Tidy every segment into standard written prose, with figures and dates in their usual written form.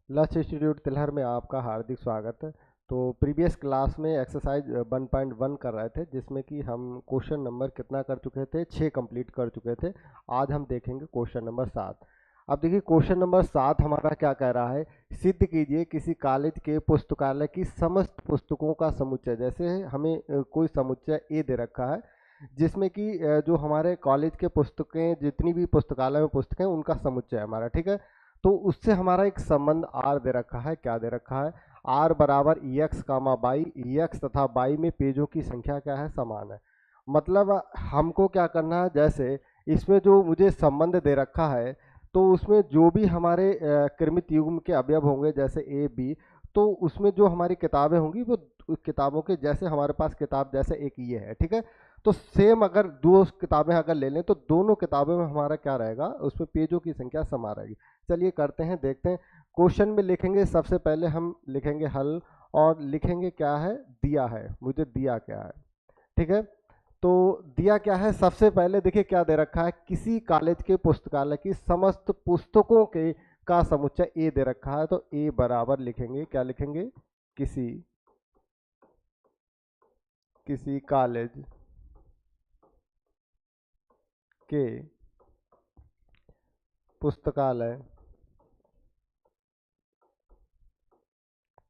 लक्ष्य इंस्टीट्यूट तिलहर में आपका हार्दिक स्वागत है। तो प्रीवियस क्लास में एक्सरसाइज 1.1 कर रहे थे, जिसमें कि हम क्वेश्चन नंबर कितना कर चुके थे, 6 कंप्लीट कर चुके थे। आज हम देखेंगे क्वेश्चन नंबर 7। अब देखिए क्वेश्चन नंबर 7 हमारा क्या कह रहा है, सिद्ध कीजिए किसी कॉलेज के पुस्तकालय की समस्त पुस्तकों का समुच्चय। जैसे हमें कोई समुच्चय ए दे रखा है, जिसमें कि जो हमारे कॉलेज के पुस्तकें, जितनी भी पुस्तकालय में पुस्तकें, उनका समुच्चय है हमारा, ठीक है। तो उससे हमारा एक संबंध आर दे रखा है। क्या दे रखा है? आर बराबर E X comma Y, E X तथा बाई में पेजों की संख्या क्या है? समान है। मतलब हमको क्या करना है, जैसे इसमें जो मुझे संबंध दे रखा है, तो उसमें जो भी हमारे क्रमित युग्म के अवयव होंगे, जैसे ए बी, तो उसमें जो हमारी किताबें होंगी वो उस किताबों के जैसे हमारे पास किताब जैसे एक ये है, ठीक है। तो सेम अगर दो किताबें अगर ले लें, तो दोनों किताबों में हमारा क्या रहेगा, उसमें पेजों की संख्या समान रहेगी। चलिए करते हैं, देखते हैं। क्वेश्चन में लिखेंगे, सबसे पहले हम लिखेंगे हल, और लिखेंगे क्या है, दिया है, मुझे दिया क्या है, ठीक है। तो दिया क्या है, सबसे पहले देखिए क्या दे रखा है, किसी कॉलेज के पुस्तकालय की समस्त पुस्तकों के का समुच्चय ए दे रखा है। तो ए बराबर लिखेंगे, क्या लिखेंगे, किसी किसी कॉलेज के पुस्तकालय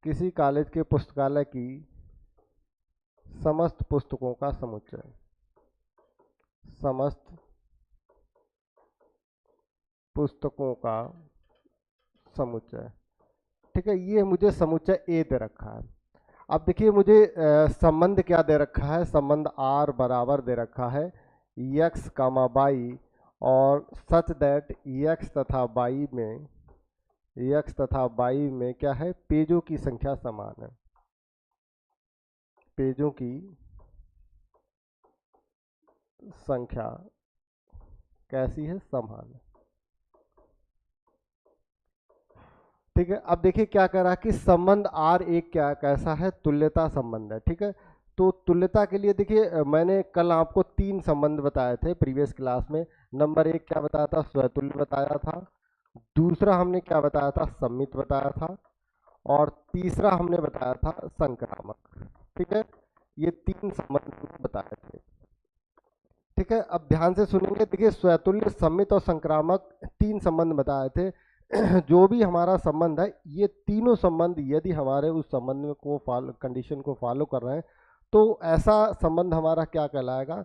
किसी कॉलेज के पुस्तकालय की समस्त पुस्तकों का समुच्चय, समस्त पुस्तकों का समुच्चय, ठीक है। ये मुझे समुच्चय ए दे रखा है। अब देखिए मुझे संबंध क्या दे रखा है, संबंध आर बराबर दे रखा है एक्स कामा बाई, और सच दैट एक्स तथा बाई में क्या है, पेजों की संख्या समान है। पेजों की संख्या कैसी है, समान है, ठीक है। अब देखिए क्या कह रहा है कि संबंध आर एक क्या कैसा है, तुल्यता संबंध है, ठीक है। तो तुल्यता के लिए देखिए मैंने कल आपको 3 संबंध बताए थे प्रीवियस क्लास में। नंबर 1 क्या बताया था, स्वतुल्य बताया था। दूसरा हमने क्या बताया था, सम्मित बताया था। और तीसरा हमने बताया था संक्रामक, ठीक है। ये 3 संबंध हमने बताए थे, ठीक है। अब ध्यान से सुनेंगे, देखिए स्वतुल्य, सम्मित और संक्रामक 3 संबंध बताए थे। जो भी हमारा संबंध है, ये तीनों संबंध यदि हमारे उस संबंध में को फॉलो, कंडीशन को फॉलो कर रहे हैं, तो ऐसा संबंध हमारा क्या कहलाएगा,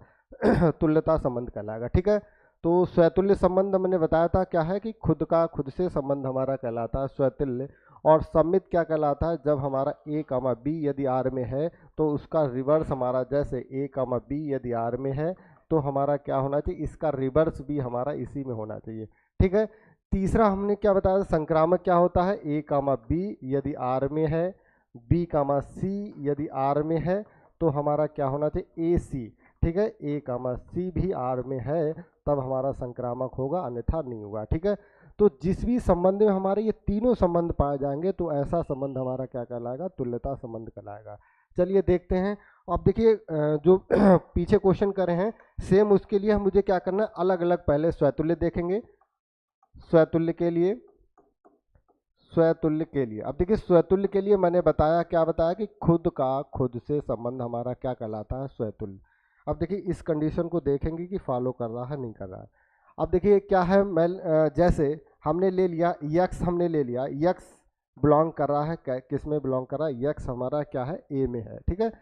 तुल्यता संबंध कहलाएगा, ठीक है। तो स्वतुल्य संबंध मैंने बताया था क्या है, कि खुद का खुद से संबंध हमारा कहलाता है स्वतुल्य। और सम्मित क्या कहलाता है, जब हमारा ए कामा बी यदि आर में है, तो उसका रिवर्स हमारा, जैसे ए कामा बी यदि आर में है, तो हमारा क्या होना चाहिए, इसका रिवर्स भी हमारा इसी में होना चाहिए, ठीक है। तीसरा हमने क्या बताया, संक्रामक क्या होता है, ए कामा बी यदि आर में है, बी कामा सी यदि आर में है, तो हमारा क्या होना चाहिए, ए सी, ठीक है। ए कामा सी भी आर में है, तब हमारा संक्रामक होगा, अन्यथा नहीं होगा, ठीक है। तो जिस भी संबंध में हमारे ये तीनों संबंध पाए जाएंगे, तो ऐसा संबंध हमारा क्या कहलाएगा, तुल्यता संबंध कहलाएगा। चलिए देखते हैं। अब देखिए जो पीछे क्वेश्चन करे हैं, सेम उसके लिए मुझे क्या करना है, अलग अलग पहले स्वतुल्य देखेंगे। स्वतुल्य के लिए, स्वतुल्य के लिए, अब देखिए स्वतुल्य के लिए मैंने बताया, क्या बताया, कि खुद का खुद से संबंध हमारा क्या कहलाता है, स्वतुल्य। अब देखिए इस कंडीशन को देखेंगे कि फॉलो कर रहा है नहीं कर रहा है। अब देखिए क्या है, मैं जैसे हमने ले लिया यक्स, हमने ले लिया यक्स बिलोंग कर रहा है, किस में बिलोंग कर रहा है, यक्स हमारा क्या है, ए में है, ठीक है।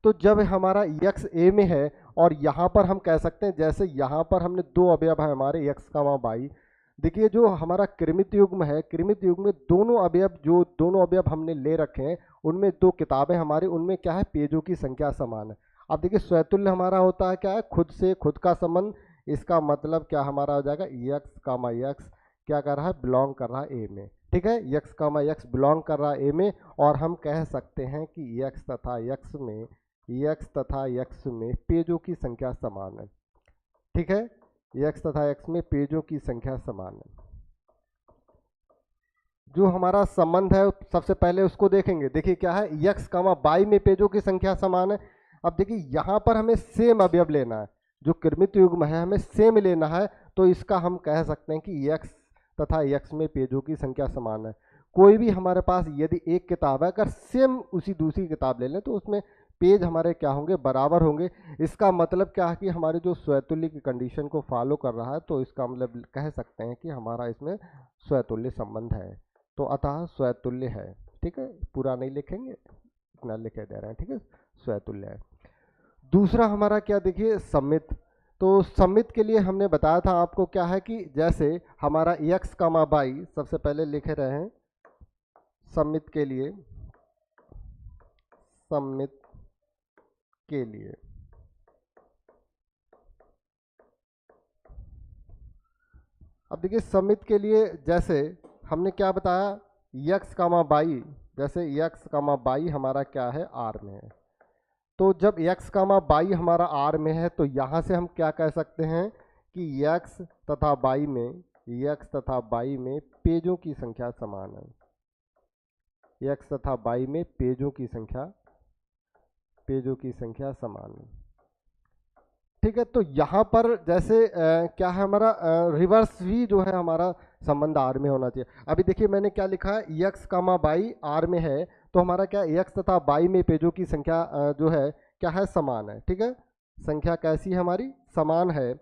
तो जब हमारा यक्स ए में है, और यहाँ पर हम कह सकते हैं, जैसे यहाँ पर हमने 2 अवयव है हमारे यक्स का बाई। देखिए जो हमारा कृमित युग्म है, कृमित युग्म में दोनों अवयव, जो दोनों अवयव हमने ले रखे हैं, उनमें 2 किताबें हमारी, उनमें क्या है, पेजों की संख्या समान है। अब देखिए स्वतुल्य हमारा होता है क्या है, खुद से खुद का संबंध। इसका मतलब क्या हमारा हो जाएगा, यक्स कामा यक्स क्या कर रहा है, बिलोंग कर रहा है ए में, ठीक है। यक्स कामा यक्स बिलोंग कर रहा है ए में, और हम कह सकते हैं कि यक्स तथा यक्स में पेजों की संख्या समान है, ठीक है। यक्स तथा यक्स में पेजों की संख्या समान है। जो हमारा संबंध है सबसे पहले उसको देखेंगे। देखिए क्या है, यक्स कामा बाई में पेजों की संख्या समान है। अब देखिए यहाँ पर हमें सेम अवयव लेना है, जो कृमित युग्म है हमें सेम लेना है, तो इसका हम कह सकते हैं कि यक्स तथा यक्स में पेजों की संख्या समान है। कोई भी हमारे पास यदि एक किताब है, अगर सेम उसी दूसरी किताब ले लें तो उसमें पेज हमारे क्या होंगे, बराबर होंगे। इसका मतलब क्या है कि हमारे जो स्वतुल्य की कंडीशन को फॉलो कर रहा है, तो इसका मतलब कह सकते हैं कि हमारा इसमें स्वतुल्य संबंध है। तो अतः स्वतुल्य है। ठीक है, पूरा नहीं लिखेंगे, इतना लिखे दे रहे हैं। ठीक है, स्वतुल्य है। दूसरा हमारा क्या देखिए, सम्मित। तो सम्मित के लिए हमने बताया था आपको क्या है कि जैसे हमारा x, y सबसे पहले लिखे रहे हैं सम्मित के लिए, सम्मित के लिए अब देखिए सम्मित के लिए जैसे हमने क्या बताया, x, y, जैसे x, y हमारा क्या है, R में है। तो जब x, y हमारा R में है तो यहाँ से हम क्या कह सकते हैं कि x तथा y में पेजों की संख्या समान है। x तथा y में पेजों की संख्या समान है। ठीक है, तो यहाँ पर जैसे क्या है हमारा रिवर्स भी जो है हमारा संबंध आर में होना चाहिए। अभी देखिए मैंने क्या लिखा है, x, y आर में है तो हमारा क्या x तथा y में पेजों की संख्या जो है क्या है, समान है। ठीक है, संख्या कैसी है हमारी, समान है।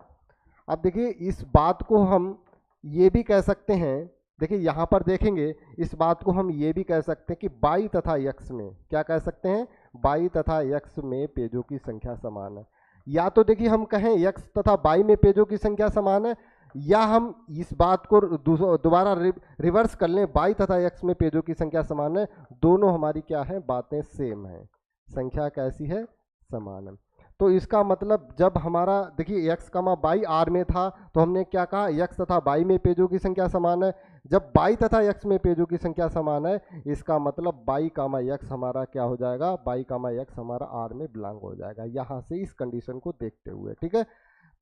अब देखिए इस बात को हम ये भी कह सकते हैं, देखिए यहाँ पर देखेंगे इस बात को हम ये भी कह सकते हैं कि y तथा x में क्या कह सकते हैं, y तथा x में पेजों की संख्या समान है। या तो देखिए हम कहें x तथा y में पेजों की संख्या समान है, या हम इस बात को दोबारा रिवर्स कर लें, y तथा x में पेजों की संख्या समान है। दोनों हमारी क्या है, बातें सेम है, संख्या कैसी है, समान है। तो इसका मतलब जब हमारा देखिए x, y R में था तो हमने क्या कहा, x तथा y में पेजों की संख्या समान है। जब y तथा x में पेजों की संख्या समान है, इसका मतलब y, x हमारा क्या हो जाएगा, y, x हमारा R में बिलोंग हो जाएगा, यहाँ से इस कंडीशन को देखते हुए। ठीक है,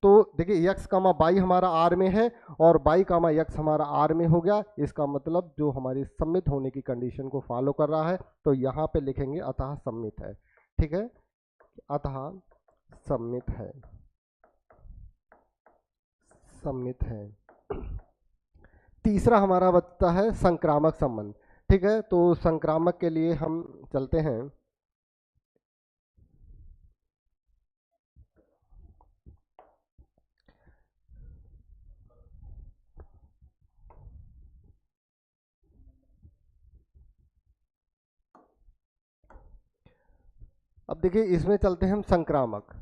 तो देखिए x, y हमारा R में है और y, x हमारा R में हो गया। इसका मतलब जो हमारी सम्मित होने की कंडीशन को फॉलो कर रहा है, तो यहाँ पे लिखेंगे अतः सम्मित है। ठीक है, अतः सम्मित है, सम्मित है। तीसरा हमारा बचता है संक्रामक संबंध। ठीक है, तो संक्रामक के लिए हम चलते हैं। अब देखिए इसमें चलते हैं हम संक्रामक।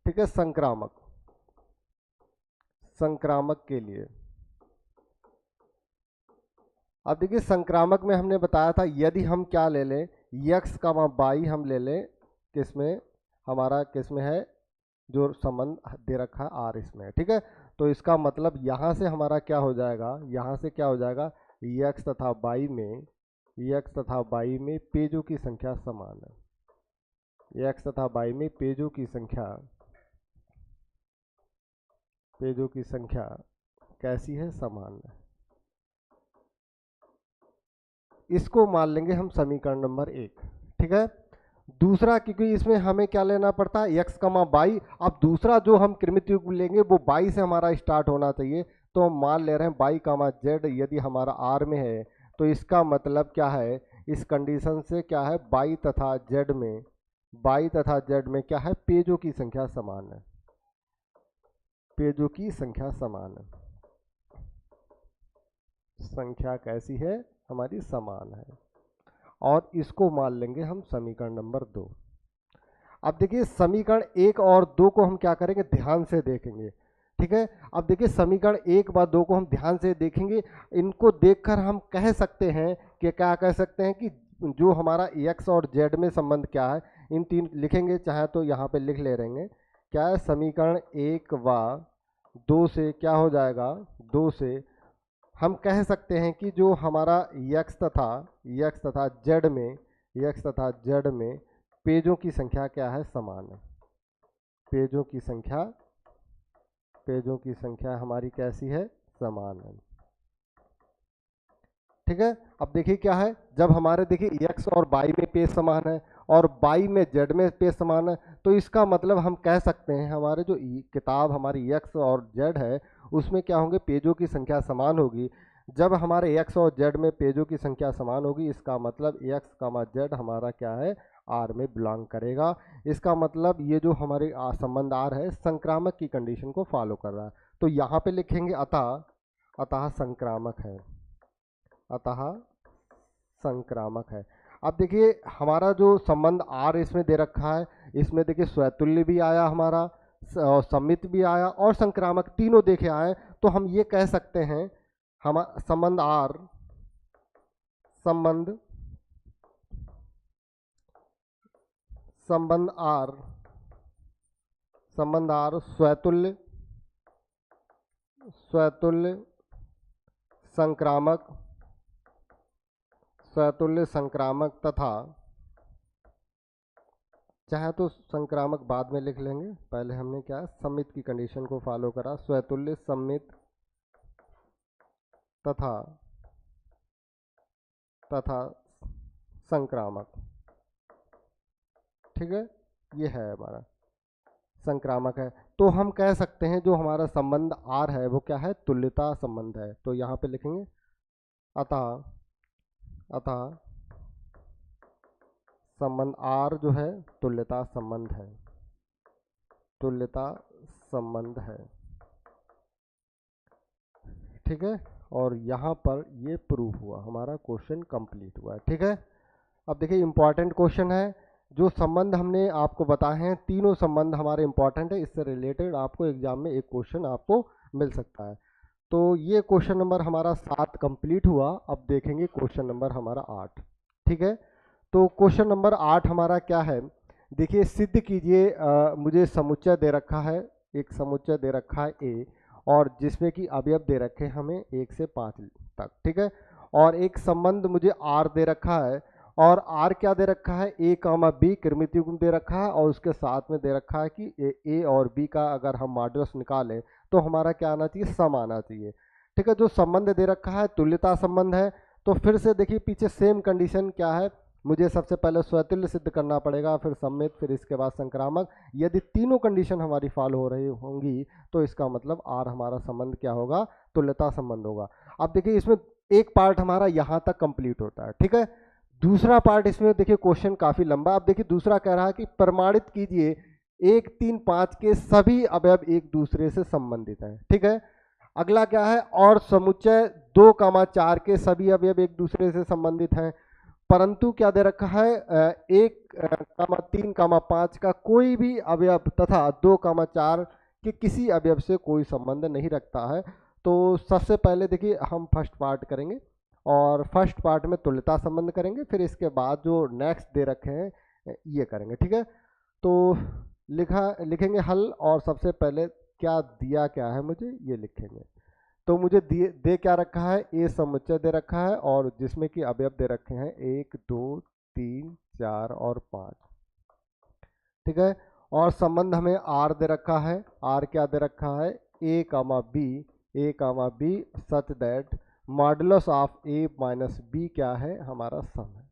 ठीक है, संक्रामक के लिए अब देखिए संक्रामक में हमने बताया था यदि हम क्या ले लें, x, y हम ले लें, किसमें हमारा किसमें है, जो संबंध दे रखा है R इसमें है। ठीक है, तो इसका मतलब यहाँ से हमारा क्या हो जाएगा, यहाँ से क्या हो जाएगा, x तथा y में पेजों की संख्या समान है। x तथा y में पेजों की संख्या कैसी है, समान है। इसको मान लेंगे हम समीकरण नंबर 1। ठीक है, दूसरा क्योंकि इसमें हमें क्या लेना पड़ता है, x, y। अब दूसरा जो हम कृमित युग्म लेंगे वो y से हमारा स्टार्ट होना चाहिए, तो हम मान ले रहे हैं y, z यदि हमारा R में है तो इसका मतलब क्या है, इस कंडीशन से क्या है, y तथा z में क्या है, पेजों की संख्या समान है, पेजों की संख्या समान है, संख्या कैसी है हमारी, समान है। और इसको मान लेंगे हम समीकरण नंबर 2। अब देखिए समीकरण 1 और 2 को हम क्या करेंगे, ध्यान से देखेंगे। ठीक है, अब देखिए समीकरण 1 व 2 को हम ध्यान से देखेंगे। इनको देखकर हम कह सकते हैं कि क्या कह सकते हैं कि जो हमारा x और z में संबंध क्या है, इन तीन लिखेंगे, चाहे तो यहाँ पे लिख ले रहेंगे। क्या है, समीकरण 1 व 2 से क्या हो जाएगा, 2 से हम कह सकते हैं कि जो हमारा x तथा z में पेजों की संख्या क्या है, समान है। पेजों की संख्या हमारी कैसी है, समान है। ठीक है, अब देखिए क्या है, जब हमारे देखिए x और y में पेज समान है और y में z में पेज समान है, तो इसका मतलब हम कह सकते हैं हमारे जो किताब हमारी x और z है उसमें क्या होंगे, पेजों की संख्या समान होगी। जब हमारे एक्स और जेड में पेजों की संख्या समान होगी, इसका मतलब एक्स कामा जेड हमारा क्या है, आर में बिलोंग करेगा। इसका मतलब ये जो हमारे संबंध आर है संक्रामक की कंडीशन को फॉलो कर रहा है। तो यहाँ पे लिखेंगे अतः संक्रामक है, अतः संक्रामक है। अब देखिए हमारा जो संबंध आर इसमें दे रखा है, इसमें देखिए स्वतुल्य भी आया हमारा, सम्मित भी आया और संक्रामक तीनों देखे आए। तो हम ये कह सकते हैं हम संबंध आर, संबंध आर, संबंध आर स्वतुल्य, स्वतुल्य संक्रामक, स्वतुल्य संक्रामक तथा, चाहे तो संक्रामक बाद में लिख लेंगे, पहले हमने क्या सम्मित की कंडीशन को फॉलो करा, स्वतुल्य सम्मित तथा संक्रामक। ठीक है, ये है हमारा संक्रामक है। तो हम कह सकते हैं जो हमारा संबंध आर है वो क्या है, तुल्यता संबंध है। तो यहाँ पे लिखेंगे अतः संबंध आर जो है तुल्यता संबंध है, तुल्यता संबंध है। ठीक है, और यहाँ पर ये प्रूफ हुआ, हमारा क्वेश्चन कंप्लीट हुआ है। ठीक है, अब देखिए इंपॉर्टेंट क्वेश्चन है, जो संबंध हमने आपको बताए हैं तीनों संबंध हमारे इंपॉर्टेंट है, इससे रिलेटेड आपको एग्जाम में एक क्वेश्चन आपको मिल सकता है। तो ये क्वेश्चन नंबर हमारा 7 कंप्लीट हुआ। अब देखेंगे क्वेश्चन नंबर हमारा 8। ठीक है, तो क्वेश्चन नंबर 8 हमारा क्या है, देखिए सिद्ध कीजिए, मुझे समुच्चय दे रखा है, एक समुच्चय दे रखा है ए, और जिसमें कि अवयव दे रखे हैं हमें 1 से 5 तक। ठीक है, और एक संबंध मुझे आर दे रखा है, और आर क्या दे रखा है, ए कामा बी कृमित युग्म दे रखा है, और उसके साथ में दे रखा है कि ए और बी का अगर हम मॉड्यूलस निकालें तो हमारा क्या आना चाहिए, सम आना चाहिए। ठीक है, जो संबंध दे रखा है तुल्यता संबंध है। तो फिर से देखिए पीछे सेम कंडीशन क्या है, मुझे सबसे पहले स्वतुल्य सिद्ध करना पड़ेगा, फिर सम्मित, फिर इसके बाद संक्रामक। यदि तीनों कंडीशन हमारी फॉलो हो रही होंगी तो इसका मतलब आर हमारा संबंध क्या होगा, तुल्यता संबंध होगा। अब देखिए इसमें एक पार्ट हमारा यहाँ तक कंप्लीट होता है। ठीक है, दूसरा पार्ट इसमें देखिए क्वेश्चन काफी लंबा। अब देखिए दूसरा कह रहा है कि प्रमाणित कीजिए 1, 3, 5 के सभी अवयव एक दूसरे से संबंधित हैं। ठीक है, अगला क्या है, और समुच्चय 2, 4 के सभी अवयव एक दूसरे से संबंधित हैं, परंतु क्या दे रखा है 1, 3, 5 का कोई भी अवयव तथा 2, 4 के किसी अवयव से कोई संबंध नहीं रखता है। तो सबसे पहले देखिए हम फर्स्ट पार्ट करेंगे, और फर्स्ट पार्ट में तुल्यता संबंध करेंगे, फिर इसके बाद जो नेक्स्ट दे रखे हैं ये करेंगे। ठीक है, तो लिखेंगे हल, और सबसे पहले क्या दिया क्या है मुझे ये लिखेंगे। तो मुझे दे क्या रखा है, ए समुच्चय दे रखा है, और जिसमें कि अवयव दे रखे हैं 1, 2, 3, 4 और 5। ठीक है, और संबंध हमें आर दे रखा है, आर क्या दे रखा है, A comma B such that modulus of A minus B क्या है, हमारा सम है।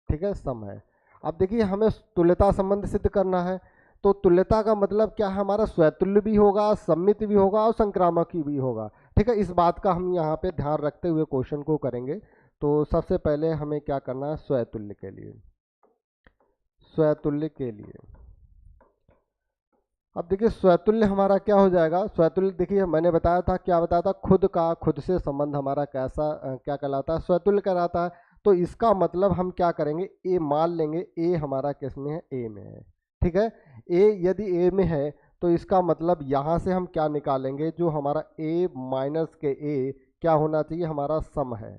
ठीक है, सम है। अब देखिए हमें तुल्यता संबंध सिद्ध करना है, तो तुल्यता का मतलब क्या है, हमारा स्वतुल्य भी होगा, सम्मित भी होगा और संक्रामक भी होगा। ठीक है, इस बात का हम यहाँ पे ध्यान रखते हुए क्वेश्चन को करेंगे। तो सबसे पहले हमें क्या करना है, स्वतुल्य के लिए, स्वतुल्य के लिए अब देखिए स्वतुल्य हमारा क्या हो जाएगा, स्वतुल्य देखिए मैंने बताया था, क्या बताया था, खुद से संबंध हमारा कैसा क्या कहलाता है, स्वतुल्य कहलाता है। तो इसका मतलब हम क्या करेंगे, ए मान लेंगे, ए हमारा किस में है, ए में है। ठीक है, ए यदि ए में है तो इसका मतलब यहाँ से हम क्या निकालेंगे, जो हमारा ए माइनस के ए क्या होना चाहिए, हमारा सम है।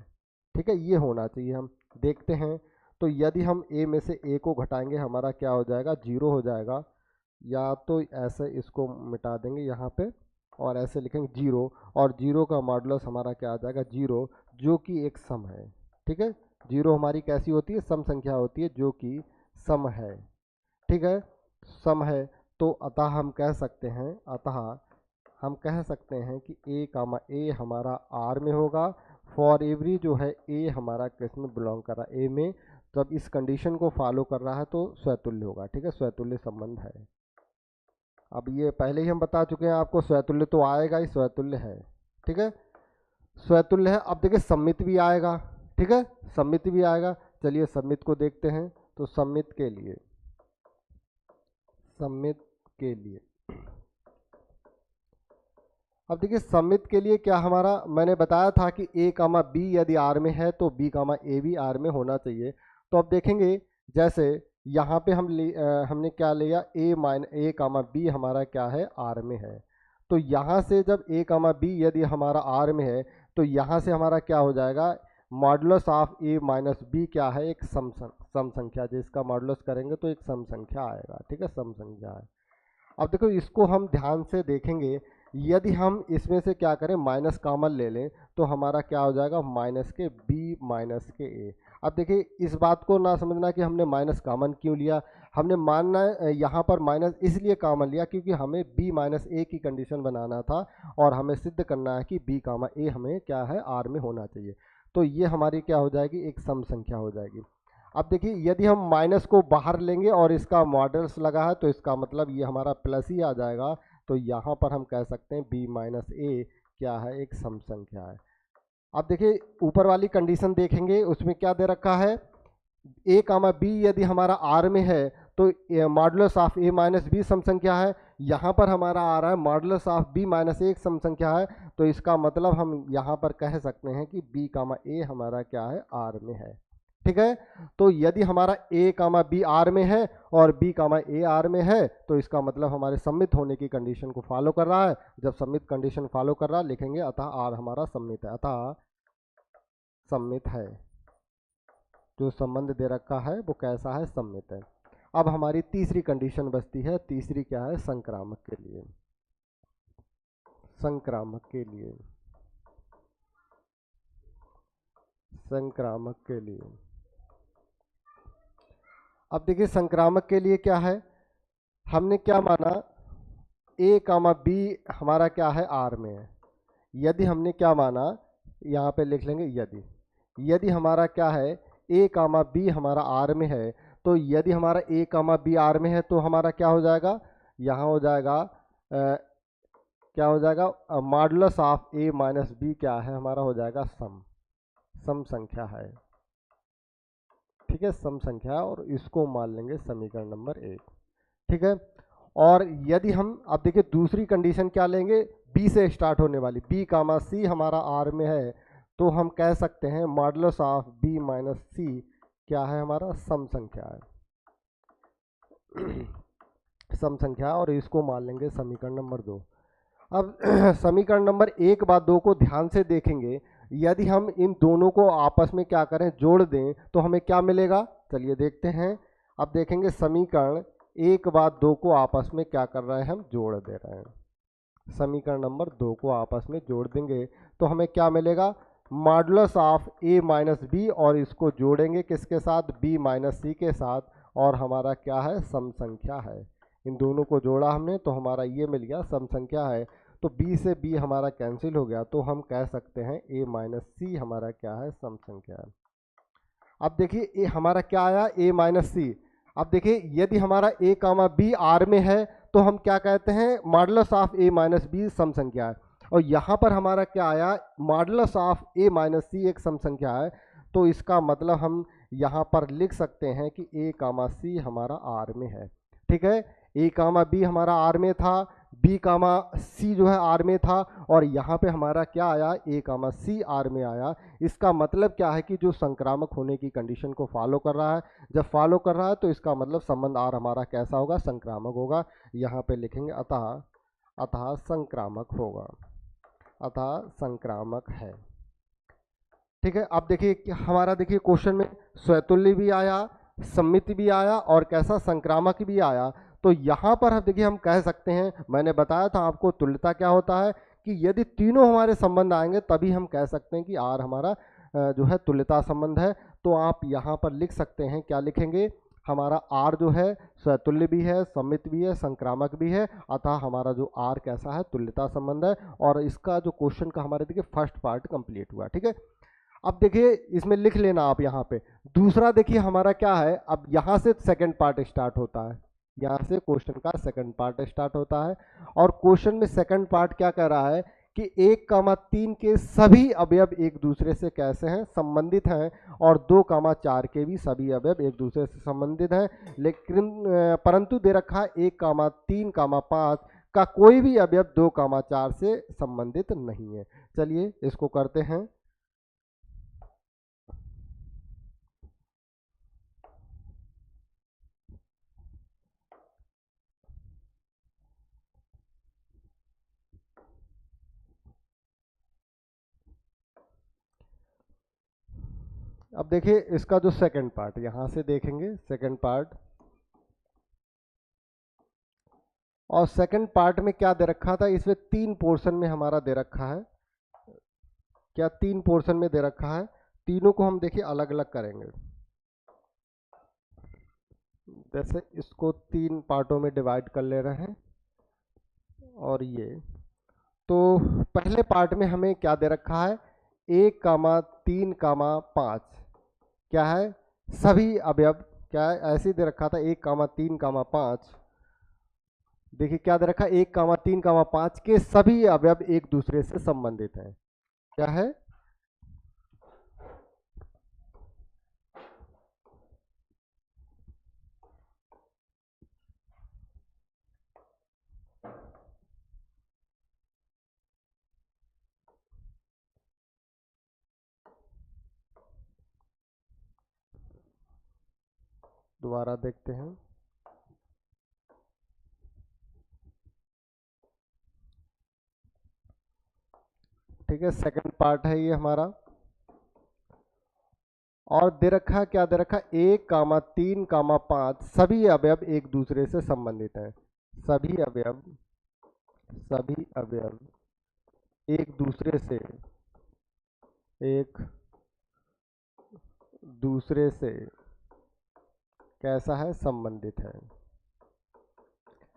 ठीक है, ये होना चाहिए, हम देखते हैं। तो यदि हम ए में से ए को घटाएंगे हमारा क्या हो जाएगा, 0 हो जाएगा, या तो ऐसे इसको मिटा देंगे यहाँ पे और ऐसे लिखेंगे 0, और 0 का मॉडुलस हमारा क्या आ जाएगा, 0, जो कि एक सम है। ठीक है, 0 हमारी कैसी होती है, सम संख्या होती है जो कि सम है। ठीक है, सम है। तो अतः हम कह सकते हैं कि ए कामा ए हमारा आर में होगा, फॉर एवरी जो है ए हमारा किस में बिलोंग कर रहा है, ए में। जब इस कंडीशन को फॉलो कर रहा है तो स्वतुल्य होगा। ठीक है, स्वतुल्य संबंध है। अब ये पहले ही हम बता चुके हैं आपको, स्वतुल्य तो आएगा ही, स्वतुल्य है। ठीक है, स्वतुल्य है। अब देखिए सम्मित भी आएगा, ठीक है, सम्मित भी आएगा। चलिए सम्मित को देखते हैं। तो सम्मित के लिए, सम्मित के लिए, अब देखिए सम्मित के लिए क्या हमारा, मैंने बताया था कि ए कामा बी यदि आर में है तो बी कामा ए भी आर में होना चाहिए। तो अब देखेंगे जैसे यहाँ पे हमने क्या लिया, ए कामा बी हमारा क्या है, आर में है। तो यहाँ से जब ए कामा बी यदि हमारा आर में है तो यहाँ से हमारा क्या हो जाएगा, modulus of A minus B क्या है, एक सम संख्या, जिसका मॉडुलस करेंगे तो एक सम संख्या आएगा, ठीक है, सम संख्या है। अब देखो इसको हम ध्यान से देखेंगे, यदि हम इसमें से क्या करें, माइनस कॉमन ले लें तो हमारा क्या हो जाएगा, माइनस के बी माइनस के ए। अब देखिए इस बात को ना समझना कि हमने माइनस कॉमन क्यों लिया, हमने मानना है यहाँ पर माइनस इसलिए कॉमन लिया क्योंकि हमें बी माइनस ए की कंडीशन बनाना था और हमें सिद्ध करना है कि बी कामा ए हमें क्या है, आर में होना चाहिए। तो ये हमारी क्या हो जाएगी, एक सम संख्या हो जाएगी। अब देखिए यदि हम माइनस को बाहर लेंगे और इसका मॉडल्स लगा है तो इसका मतलब ये हमारा प्लस ही आ जाएगा। तो यहाँ पर हम कह सकते हैं बी माइनस ए क्या है, एक सम संख्या है। अब देखिए ऊपर वाली कंडीशन देखेंगे, उसमें क्या दे रखा है, ए कामा बी यदि हमारा आर में है तो modulus of A minus b सम संख्या है। यहाँ पर हमारा आ रहा है modulus of b minus a एक सम संख्या है। तो इसका मतलब हम यहाँ पर कह सकते हैं कि बी कामा ए हमारा क्या है, आर में है, ठीक है। तो यदि हमारा ए कामा बी आर में है और बी कामा ए आर में है तो इसका मतलब हमारे सम्मित होने की कंडीशन को फॉलो कर रहा है। जब सम्मित कंडीशन फॉलो कर रहा है लिखेंगे अतः आर हमारा सम्मित है, अतः सम्मित है। जो संबंध दे रखा है वो कैसा है, सम्मित है। अब हमारी तीसरी कंडीशन बचती है, तीसरी क्या है, संक्रामक के लिए, संक्रामक के लिए, संक्रामक के लिए। अब देखिए संक्रामक के लिए क्या है, हमने क्या माना, ए कामा बी हमारा क्या है, आर में है। यदि हमने क्या माना, यहाँ पे लिख लेंगे यदि हमारा क्या है, ए कामा बी हमारा आर में है, तो यदि हमारा ए कामा बी आर में है तो हमारा क्या हो जाएगा, यहाँ हो जाएगा क्या हो जाएगा, modulus of A minus B क्या है हमारा, हो जाएगा सम संख्या है, ठीक है, सम संख्या। और इसको मान लेंगे समीकरण नंबर 1, ठीक है। और यदि हम अब देखिए दूसरी कंडीशन क्या लेंगे, बी से स्टार्ट होने वाली, बी कामा सी हमारा आर में है तो हम कह सकते हैं modulus of b minus C क्या है हमारा, सम संख्या है, सम संख्या। और इसको मान लेंगे समीकरण नंबर 2। अब समीकरण नंबर 1 बात 2 को ध्यान से देखेंगे, यदि हम इन दोनों को आपस में क्या करें, जोड़ दें तो हमें क्या मिलेगा, चलिए देखते हैं। अब देखेंगे समीकरण 1 बात 2 को आपस में क्या कर रहे हैं, हम जोड़ दे रहे हैं। समीकरण नंबर 2 को आपस में जोड़ देंगे तो हमें क्या मिलेगा, modulus of A minus b, और इसको जोड़ेंगे किसके साथ, बी माइनस सी के साथ, और हमारा क्या है, सम संख्या है। इन दोनों को जोड़ा हमने तो हमारा ये मिल गया, सम संख्या है। तो b से b हमारा कैंसिल हो गया तो हम कह सकते हैं a माइनस सी हमारा क्या है, सम संख्या है। अब देखिए ये हमारा क्या आया, a माइनस सी। अब देखिए यदि हमारा a कामा b आर में है तो हम क्या कहते हैं, modulus of a minus b सम संख्या है। और यहाँ पर हमारा क्या आया, modulus of a minus c एक सम संख्या है। तो इसका मतलब हम यहाँ पर लिख सकते हैं कि a कामा सी हमारा आर में है, ठीक है। ए कामा बी हमारा आर में था, बी कामा सी जो है आर में था, और यहाँ पे हमारा क्या आया, ए कामा सी आर में आया। इसका मतलब क्या है कि जो संक्रामक होने की कंडीशन को फॉलो कर रहा है, जब फॉलो कर रहा है तो इसका मतलब संबंध आर हमारा कैसा होगा, संक्रामक होगा। यहाँ पे लिखेंगे अतः संक्रामक होगा, अतः संक्रामक है, ठीक है। अब देखिए हमारा देखिए क्वेश्चन में स्वतुल्य भी आया, सम्मित भी आया और कैसा, संक्रामक भी आया। तो यहाँ पर देखिए हम कह सकते हैं, मैंने बताया था आपको तुल्यता क्या होता है, कि यदि तीनों हमारे संबंध आएंगे तभी हम कह सकते हैं कि आर हमारा जो है तुल्यता संबंध है। तो आप यहाँ पर लिख सकते हैं, क्या लिखेंगे, हमारा आर जो है स्वतुल्य भी है, सम्मित भी है, संक्रामक भी है, अतः हमारा जो आर कैसा है, तुल्यता संबंध है। और इसका जो क्वेश्चन का हमारे देखिए फर्स्ट पार्ट कंप्लीट हुआ, ठीक है। अब देखिए इसमें लिख लेना आप यहाँ पे। दूसरा देखिए हमारा क्या है, अब यहाँ से सेकंड पार्ट स्टार्ट होता है, यहाँ से क्वेश्चन का सेकंड पार्ट स्टार्ट होता है। और क्वेश्चन में सेकंड पार्ट क्या कह रहा है कि 1,3 के सभी अवयव एक दूसरे से कैसे हैं, संबंधित हैं, और 2,4 के भी सभी अवयव एक दूसरे से संबंधित हैं। लेकिन परंतु दे रखा है 1,3,5 का कोई भी अवयव 2,4 से संबंधित नहीं है। चलिए इसको करते हैं। अब देखिए इसका जो सेकंड पार्ट, यहां से देखेंगे सेकंड पार्ट, और सेकंड पार्ट में क्या दे रखा था, इसमें 3 पोर्शन में हमारा दे रखा है। क्या 3 पोर्शन में दे रखा है? तीनों को हम देखिए अलग अलग करेंगे। जैसे इसको 3 पार्टों में डिवाइड कर ले रहे हैं, और ये तो पहले पार्ट में हमें क्या दे रखा है, 1,3,5 क्या है, सभी अवयव क्या है, ऐसे दे रखा था 1,3,5। देखिए क्या दे रखा है, 1,3,5 के सभी अवयव एक दूसरे से संबंधित हैं। क्या है, दोबारा देखते हैं। ठीक है, सेकंड पार्ट है ये हमारा, और दे रखा है क्या दे रखा है, 1,3,5 सभी अवयव एक दूसरे से संबंधित हैं। सभी अवयव एक दूसरे से कैसा है, संबंधित है।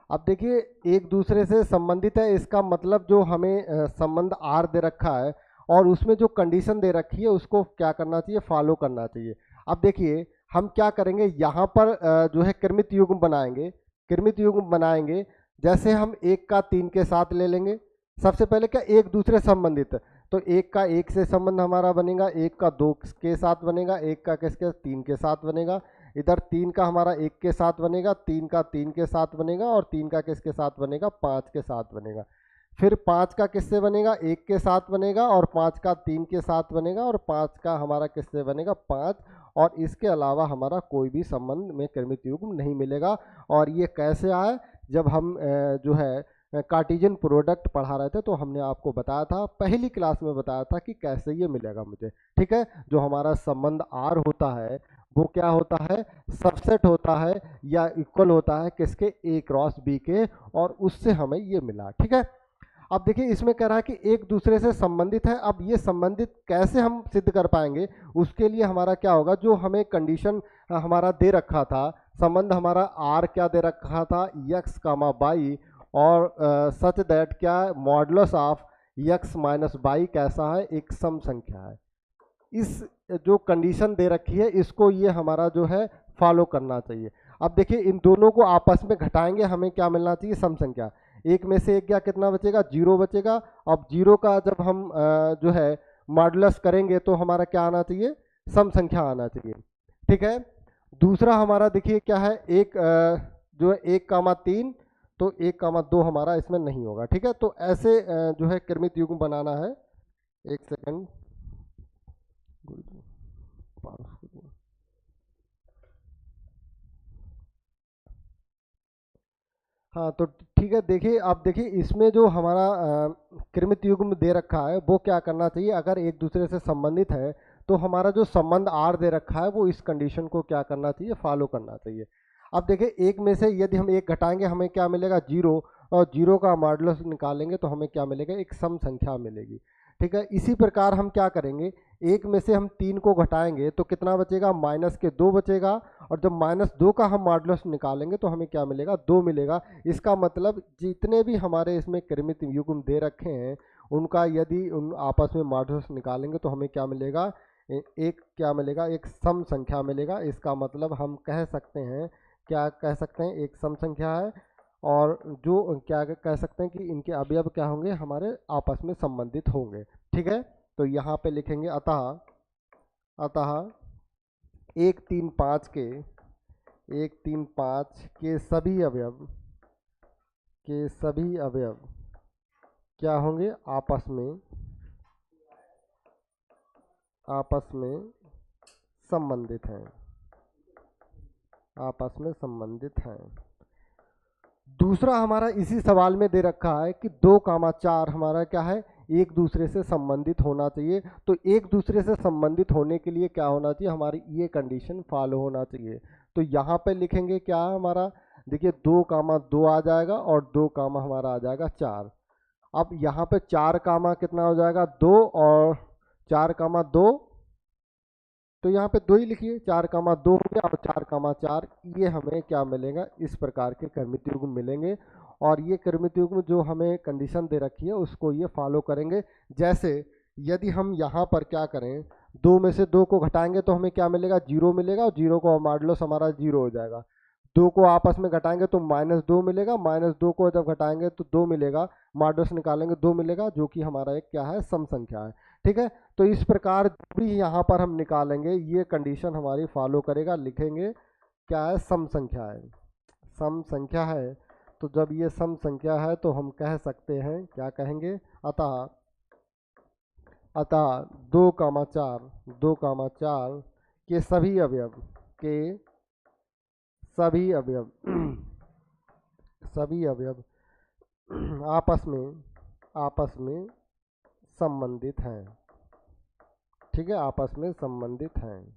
अब देखिए एक दूसरे से संबंधित है, इसका मतलब जो हमें संबंध आर दे रखा है और उसमें जो कंडीशन दे रखी है उसको क्या करना चाहिए, फॉलो करना चाहिए। अब देखिए हम क्या करेंगे, यहाँ पर जो है क्रमित युग्म बनाएंगे। जैसे हम 1 का 3 के साथ ले लेंगे। सबसे पहले क्या, एक दूसरे संबंधित, तो 1 का 1 से संबंध हमारा बनेगा, 1 का 2 के साथ बनेगा, 1 का किसके 3 के साथ बनेगा, इधर 3 का हमारा 1 के साथ बनेगा, 3 का 3 के साथ बनेगा, और 3 का किसके साथ बनेगा, 5 के साथ बनेगा। फिर 5 का किससे बनेगा, 1 के साथ बनेगा, और 5 का 3 के साथ बनेगा, और 5 का हमारा किससे बनेगा, 5। और इसके अलावा हमारा कोई भी संबंध में क्रमित युग्म नहीं मिलेगा। और ये कैसे आए, जब हम जो है कार्टेशियन प्रोडक्ट पढ़ा रहे थे तो हमने आपको बताया था, पहली क्लास में बताया था कि कैसे ये मिलेगा मुझे। ठीक है, जो हमारा संबंध आर होता है वो क्या होता है, सबसेट होता है या इक्वल होता है किसके, ए क्रॉस बी के, और उससे हमें ये मिला। ठीक है, अब देखिए इसमें कह रहा है कि एक दूसरे से संबंधित है। अब ये संबंधित कैसे हम सिद्ध कर पाएंगे, उसके लिए हमारा क्या होगा, जो हमें कंडीशन हमारा दे रखा था, संबंध हमारा आर क्या दे रखा था, यक्स कामा बाई, और सच दैट क्या, modulus of x minus by कैसा है, एक सम संख्या है। इस जो कंडीशन दे रखी है इसको ये हमारा जो है फॉलो करना चाहिए। अब देखिए इन दोनों को आपस में घटाएंगे, हमें क्या मिलना चाहिए, सम संख्या। एक में से एक क्या कितना बचेगा, 0 बचेगा। अब 0 का जब हम जो है मॉडुलस करेंगे तो हमारा क्या आना चाहिए, सम संख्या आना चाहिए। ठीक है, दूसरा हमारा देखिए क्या है, एक जो है 1,3, तो 1,2 हमारा इसमें नहीं होगा। ठीक है, तो ऐसे जो है क्रमित युग्म बनाना है। एक सेकंड, हाँ तो ठीक है, देखिए आप देखिए इसमें जो हमारा क्रमित युग्म दे रखा है वो क्या करना चाहिए, अगर एक दूसरे से संबंधित है तो हमारा जो संबंध आर दे रखा है वो इस कंडीशन को क्या करना चाहिए, फॉलो करना चाहिए। अब देखिए एक में से यदि हम एक घटाएंगे हमें क्या मिलेगा, 0, और 0 का मॉडुलस निकालेंगे तो हमें क्या मिलेगा, एक सम संख्या मिलेगी। ठीक है, इसी प्रकार हम क्या करेंगे, एक में से हम 3 को घटाएंगे तो कितना बचेगा, -2 बचेगा, और जब -2 का हम मॉडुलस निकालेंगे तो हमें क्या मिलेगा, 2 मिलेगा। इसका मतलब जितने भी हमारे इसमें क्रमित युग्म दे रखे हैं उनका यदि उन आपस में मॉडुलस निकालेंगे तो हमें क्या मिलेगा, एक क्या मिलेगा, एक सम संख्या मिलेगा। इसका मतलब हम कह सकते हैं, क्या कह सकते हैं, एक सम संख्या है। और जो क्या कह सकते हैं कि इनके अवयव क्या होंगे, हमारे आपस में संबंधित होंगे। ठीक है, तो यहाँ पे लिखेंगे अतः अतः 1 3 5 के सभी अवयव क्या होंगे, आपस में संबंधित हैं, दूसरा हमारा इसी सवाल में दे रखा है कि 2,4 हमारा क्या है, एक दूसरे से संबंधित होना चाहिए। तो एक दूसरे से संबंधित होने के लिए क्या होना चाहिए, हमारी ये कंडीशन फॉलो होना चाहिए। तो यहाँ पे लिखेंगे क्या हमारा, देखिए 2,2 आ जाएगा और 2, हमारा आ जाएगा 4। अब यहाँ पे 4, कितना हो जाएगा 2 और 4,2, तो यहाँ पे 2 ही लिखिए, 4,2 हो गया और 4,4, ये हमें क्या मिलेगा, इस प्रकार के क्रमित युग्म मिलेंगे। और ये क्रमित युग्म जो हमें कंडीशन दे रखी है उसको ये फॉलो करेंगे। जैसे यदि हम यहाँ पर क्या करें, 2 में से 2 को घटाएंगे तो हमें क्या मिलेगा, 0 मिलेगा, और 0 को मॉडुलस हमारा 0 हो जाएगा। 2 को आपस में घटाएंगे तो -2 मिलेगा, -2 को जब घटाएंगे तो 2 मिलेगा, मॉडुलस निकालेंगे 2 मिलेगा, जो कि हमारा एक क्या है, सम संख्या है। ठीक है, तो इस प्रकार भी यहाँ पर हम निकालेंगे, ये कंडीशन हमारी फॉलो करेगा। लिखेंगे क्या है, सम संख्या है, सम संख्या है। तो जब ये सम संख्या है तो हम कह सकते हैं, क्या कहेंगे, अतः 2,4 के सभी अवयव आपस में संबंधित हैं। ठीक है, आपस में संबंधित हैं।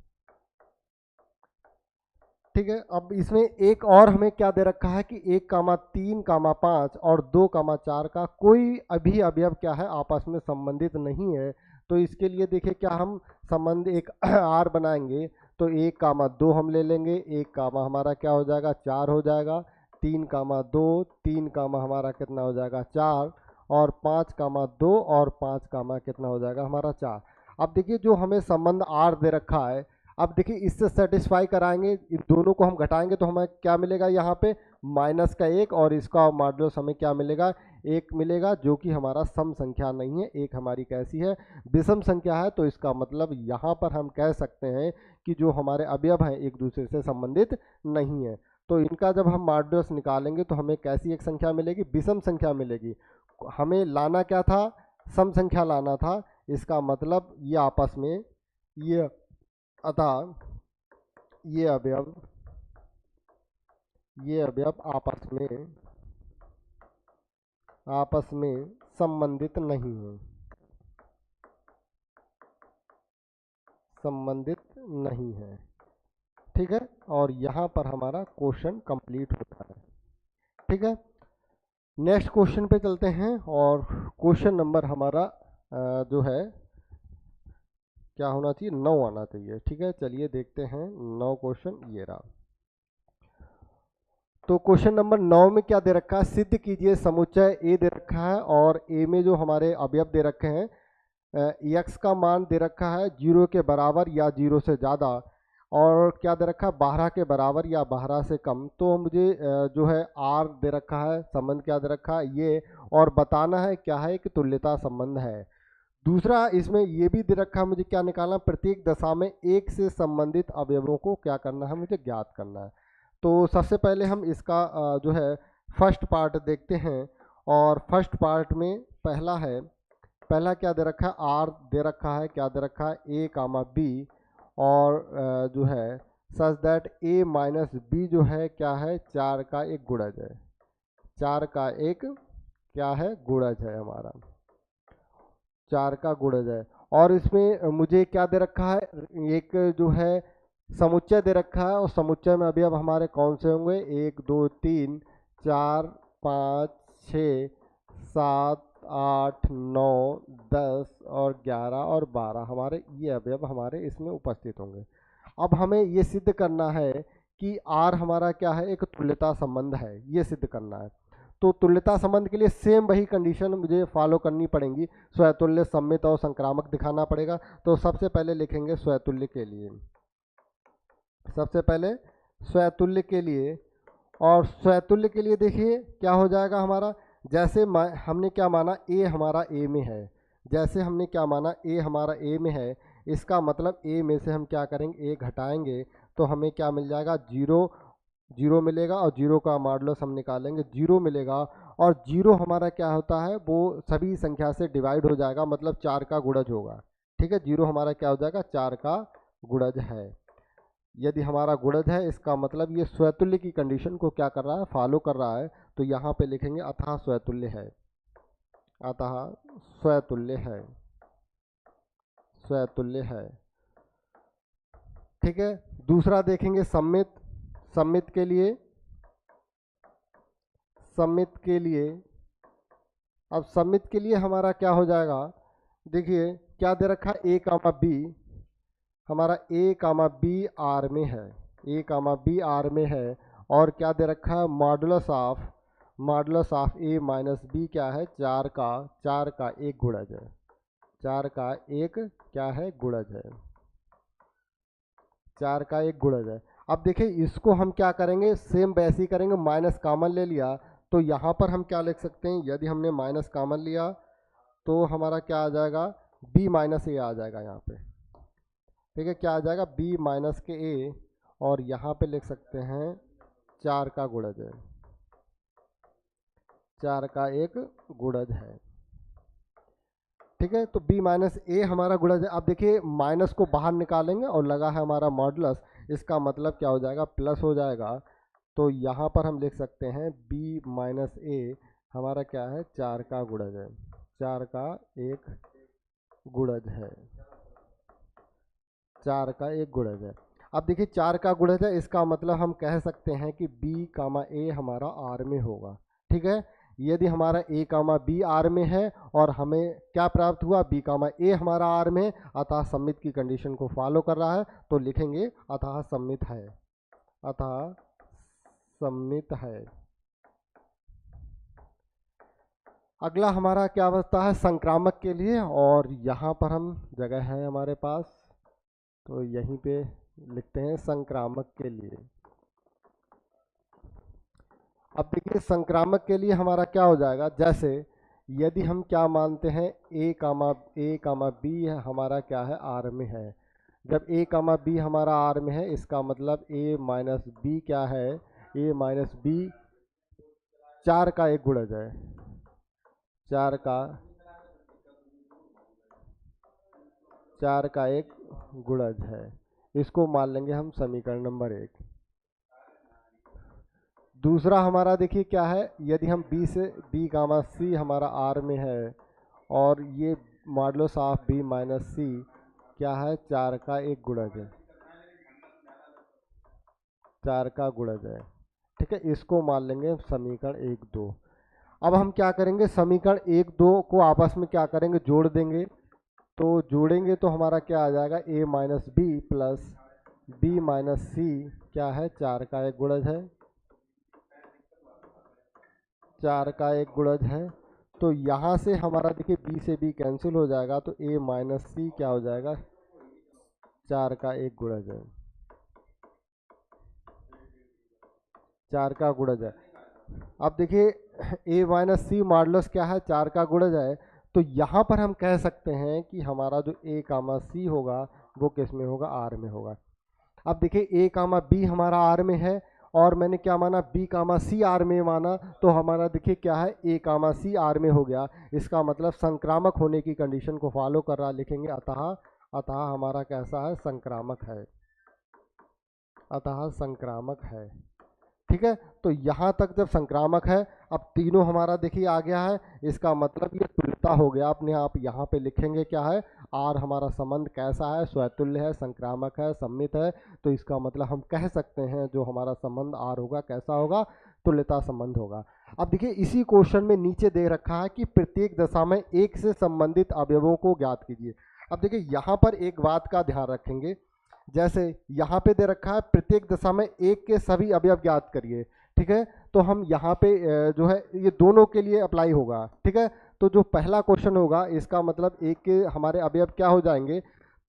ठीक है, अब इसमें एक और हमें क्या दे रखा है कि 1, 3, 5 और 2, 4 का कोई अभी अवयव क्या है, आपस में संबंधित नहीं है। तो इसके लिए देखिए क्या हम संबंध एक आर बनाएंगे, तो 1, 2 हम ले लेंगे, 1, हमारा क्या हो जाएगा, 4 हो जाएगा, 3, 2, 3, हमारा कितना हो जाएगा, 4, और 5, 2 और 5, कितना हो जाएगा हमारा, 4। अब देखिए जो हमें संबंध आर दे रखा है, अब देखिए इससे सेटिस्फाई कराएंगे, इन दोनों को हम घटाएंगे तो हमें क्या मिलेगा, यहाँ पे -1, और इसका मॉडुलस हमें क्या मिलेगा, 1 मिलेगा, जो कि हमारा सम संख्या नहीं है। एक हमारी कैसी है, विषम संख्या है। तो इसका मतलब यहाँ पर हम कह सकते हैं कि जो हमारे अवयव हैं एक दूसरे से संबंधित नहीं है। तो इनका जब हम मॉडुलस निकालेंगे तो हमें कैसी एक संख्या मिलेगी, विषम संख्या मिलेगी। हमें लाना क्या था, सम संख्या लाना था। इसका मतलब ये आपस में ये, अतः ये अवयव आपस में संबंधित नहीं है, ठीक है, और यहाँ पर हमारा क्वेश्चन कंप्लीट होता है। ठीक है, नेक्स्ट क्वेश्चन पे चलते हैं, और क्वेश्चन नंबर हमारा जो है क्या होना चाहिए, 9 आना चाहिए। ठीक है, चलिए देखते हैं 9 क्वेश्चन, ये रहा। तो क्वेश्चन नंबर 9 में क्या दे रखा है, सिद्ध कीजिए समुच्चय ए दे रखा है, और ए में जो हमारे अवयव दे रखे हैं, x का मान दे रखा है 0 के बराबर या 0 से ज़्यादा, और क्या दे रखा है, 12 के बराबर या 12 से कम। तो मुझे जो है r दे रखा है, संबंध क्या दे रखा है ये, और बताना है क्या है कि तुल्यता संबंध है। दूसरा इसमें ये भी दे रखा है, मुझे क्या निकालना, प्रत्येक दशा में एक से संबंधित अवयवों को क्या करना है, मुझे ज्ञात करना है। तो सबसे पहले हम इसका जो है फर्स्ट पार्ट देखते हैं, और फर्स्ट पार्ट में पहला क्या दे रखा है, आर दे रखा है, क्या दे रखा है, ए कामा बी, और जो है such that a minus b जो है क्या है, 4 का एक गुणज है, 4 का एक क्या है, गुणज है हमारा, 4 का गुणज है। और इसमें मुझे क्या दे रखा है, एक जो है समुच्चय दे रखा है, और समुच्चय में अभी अब हमारे कौन से होंगे, 1 2 3 4 5 6 7 8 9 10 और 11 और 12 हमारे ये अवयव हमारे इसमें उपस्थित होंगे। अब हमें ये सिद्ध करना है कि आर हमारा क्या है, एक तुल्यता संबंध है, ये सिद्ध करना है। तो तुल्यता संबंध के लिए सेम वही कंडीशन मुझे फॉलो करनी पड़ेंगी, स्वतुल्य, सम्मित और संक्रामक दिखाना पड़ेगा। तो सबसे पहले लिखेंगे स्वतुल्य के लिए, सबसे पहले स्वतुल्य के लिए, और स्वतुल्य के लिए देखिए क्या हो जाएगा हमारा, जैसे हमने क्या माना ए हमारा ए में है, जैसे हमने क्या माना ए हमारा ए में है, इसका मतलब ए में से हम क्या करेंगे, ए घटाएंगे तो हमें क्या मिल जाएगा, जीरो जीरो मिलेगा, और जीरो का मॉडुलस हम निकालेंगे, जीरो मिलेगा। और जीरो हमारा क्या होता है, वो सभी संख्या से डिवाइड हो जाएगा, मतलब 4 का गुणज होगा। ठीक है, जीरो हमारा क्या हो जाएगा, 4 का गुणज है। यदि हमारा गुणज है इसका मतलब ये स्वतुल्य की कंडीशन को क्या कर रहा है, फॉलो कर रहा है। तो यहाँ पे लिखेंगे अतः स्वतुल्य है, अतः स्वतुल्य है, स्वतुल्य है। ठीक है, दूसरा देखेंगे सम्मित। सम्मित के लिए, सम्मित के लिए, अब सम्मित के लिए हमारा क्या हो जाएगा, देखिए क्या दे रखा है, ए कामा बी, हमारा ए कामा बी आर में है, ए कामा बी आर में है, और क्या दे रखा है, modulus of A minus B क्या है, 4 का एक गुणज है, 4 का एक क्या है, गुणज है, 4 का एक गुणज है। अब देखिए इसको हम क्या करेंगे, सेम वैसे ही करेंगे, माइनस कॉमन ले लिया तो यहाँ पर हम क्या लिख सकते हैं, यदि हमने माइनस कॉमन लिया तो हमारा क्या आ जाएगा, b माइनस ए आ जाएगा यहाँ पे। ठीक है, क्या आ जाएगा, b माइनस के ए, और यहाँ पे लिख सकते हैं 4 का गुणज है, 4 का एक गुणज है। ठीक है, तो b माइनस ए हमारा गुणज है। अब देखिए माइनस को बाहर निकालेंगे और लगा है हमारा मॉडुलस, इसका मतलब क्या हो जाएगा, प्लस हो जाएगा। तो यहाँ पर हम लिख सकते हैं b माइनस ए हमारा क्या है, 4 का गुणज है, 4 का एक गुणज है, 4 का एक गुणज है। अब देखिए 4 का गुणज है, इसका मतलब हम कह सकते हैं कि b कामा ए हमारा r में होगा। ठीक है, यदि हमारा a कामा बी आर में है और हमें क्या प्राप्त हुआ, b कामा ए हमारा आर में, अतः सम्मित की कंडीशन को फॉलो कर रहा है, तो लिखेंगे अतः सम्मित है, अतः सम्मित है। अगला हमारा क्या बचता है, संक्रामक के लिए, और यहाँ पर हम जगह है हमारे पास तो यहीं पे लिखते हैं संक्रामक के लिए। अब देखिए संक्रामक के लिए हमारा क्या हो जाएगा, जैसे यदि हम क्या मानते हैं, ए कामा बी हमारा क्या है, आर में है। जब ए कामा बी हमारा आर में है, इसका मतलब ए माइनस बी क्या है, ए माइनस बी 4 का एक गुणज है, 4 का एक गुणज है। इसको मान लेंगे हम समीकरण नंबर 1। दूसरा हमारा देखिए क्या है, यदि हम b कामा सी हमारा r में है, और ये modulus of b minus C क्या है, 4 का एक गुणज है, 4 का गुणज है। ठीक है, इसको मान लेंगे समीकरण 1 2। अब हम क्या करेंगे, समीकरण 1 2 को आपस में क्या करेंगे, जोड़ देंगे। तो जोड़ेंगे तो हमारा क्या आ जाएगा, a minus B plus b minus C क्या है, 4 का एक गुणज है, 4 का एक गुणज है। तो यहाँ से हमारा देखिए b से b कैंसिल हो जाएगा, तो a माइनस सी क्या हो जाएगा, 4 का एक गुणज है, 4 का गुणज है। अब देखिए a माइनस सी मॉडुलस क्या है, 4 का गुणज है। तो यहाँ पर हम कह सकते हैं कि हमारा जो a कामा सी होगा वो किस में होगा, r में होगा। अब देखिए a कामा b हमारा r में है, और मैंने क्या माना, b कामा सी आर में माना, तो हमारा देखिए क्या है, a कामा सी आर में हो गया। इसका मतलब संक्रामक होने की कंडीशन को फॉलो कर रहा, लिखेंगे अतः हमारा कैसा है, संक्रामक है, अतः संक्रामक है। ठीक है, तो यहाँ तक जब संक्रामक है, अब तीनों हमारा देखिए आ गया है, इसका मतलब ये तुल्यता हो गया। अपने आप यहाँ पे लिखेंगे क्या है, आर हमारा संबंध कैसा है, स्वतुल्य है, संक्रामक है, सम्मित है। तो इसका मतलब हम कह सकते हैं जो हमारा संबंध आर होगा कैसा होगा, तुल्यता संबंध होगा। अब देखिए इसी क्वेश्चन में नीचे दे रखा है कि प्रत्येक दशा में एक से संबंधित अवयवों को ज्ञात कीजिए। अब देखिए यहाँ पर एक बात का ध्यान रखेंगे, जैसे यहाँ पे दे रखा है प्रत्येक दशा में एक के सभी अवयव ज्ञात करिए। ठीक है, तो हम यहाँ पे जो है ये दोनों के लिए अप्लाई होगा। ठीक है, तो जो पहला क्वेश्चन होगा इसका मतलब एक के हमारे अवयव क्या हो जाएंगे,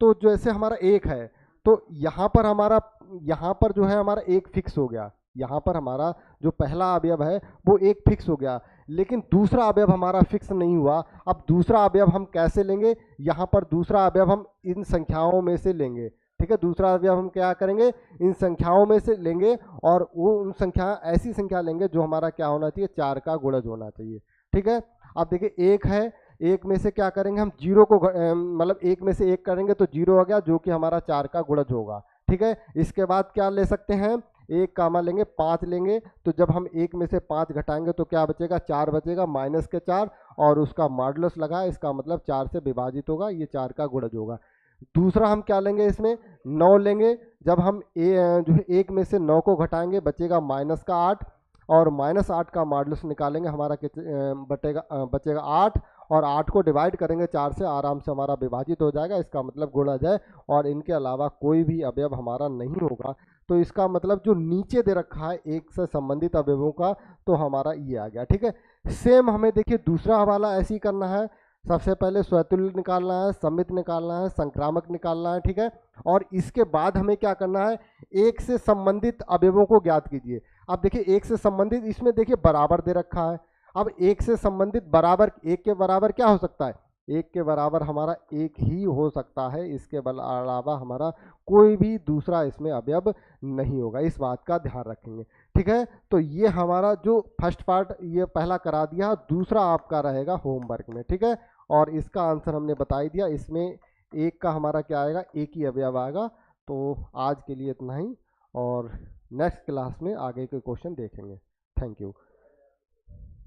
तो जैसे हमारा एक है तो यहाँ पर जो है हमारा एक फिक्स हो गया, यहाँ पर हमारा जो पहला अवयव है वो एक फिक्स हो गया, लेकिन दूसरा अवयव हमारा फिक्स नहीं हुआ। अब दूसरा अवयव हम कैसे लेंगे, यहाँ पर दूसरा अवयव हम इन संख्याओं में से लेंगे, ठीक है। दूसरा अवयव हम क्या करेंगे, इन संख्याओं में से लेंगे, और वो उन संख्या ऐसी संख्या लेंगे जो हमारा क्या होना चाहिए, 4 का गुणज होना चाहिए, ठीक है। अब देखिए एक है, एक में से क्या करेंगे हम, जीरो को मतलब एक में से एक करेंगे तो जीरो हो गया, जो कि हमारा 4 का गुणज होगा, ठीक है। इसके बाद क्या ले सकते हैं, एक कामा लेंगे, 5 लेंगे, तो जब हम एक में से 5 घटाएंगे तो क्या बचेगा, 4 बचेगा, माइनस के 4, और उसका मॉडुलस लगा, इसका मतलब 4 से विभाजित होगा, ये 4 का गुणज होगा। दूसरा हम क्या लेंगे, इसमें 9 लेंगे, जब हम जो है एक में से 9 को घटाएंगे बचेगा माइनस का 8, और माइनस 8 का मॉडुलस निकालेंगे, हमारा बचेगा 8, और 8 को डिवाइड करेंगे 4 से, आराम से हमारा विभाजित हो जाएगा, इसका मतलब गुणज है, और इनके अलावा कोई भी अवयव हमारा नहीं होगा। तो इसका मतलब जो नीचे दे रखा है एक से संबंधित अवयवों का, तो हमारा ये आ गया, ठीक है। सेम हमें देखिए दूसरा वाला ऐसे ही करना है, सबसे पहले स्वतुल्य निकालना है, समित निकालना है, संक्रामक निकालना है, ठीक है। और इसके बाद हमें क्या करना है, एक से संबंधित अवयवों को ज्ञात कीजिए। अब देखिए एक से संबंधित, इसमें देखिए बराबर दे रखा है। अब एक से संबंधित बराबर, एक के बराबर क्या हो सकता है, एक के बराबर हमारा एक ही हो सकता है, इसके अलावा हमारा कोई भी दूसरा इसमें अवयव नहीं होगा, इस बात का ध्यान रखेंगे, ठीक है। तो ये हमारा जो फर्स्ट पार्ट ये पहला करा दिया, दूसरा आपका रहेगा होमवर्क में, ठीक है। और इसका आंसर हमने बता ही दिया, इसमें एक का हमारा क्या आएगा, एक ही अवयव आएगा। तो आज के लिए इतना ही, और नेक्स्ट क्लास में आगे के क्वेश्चन देखेंगे। Thank you.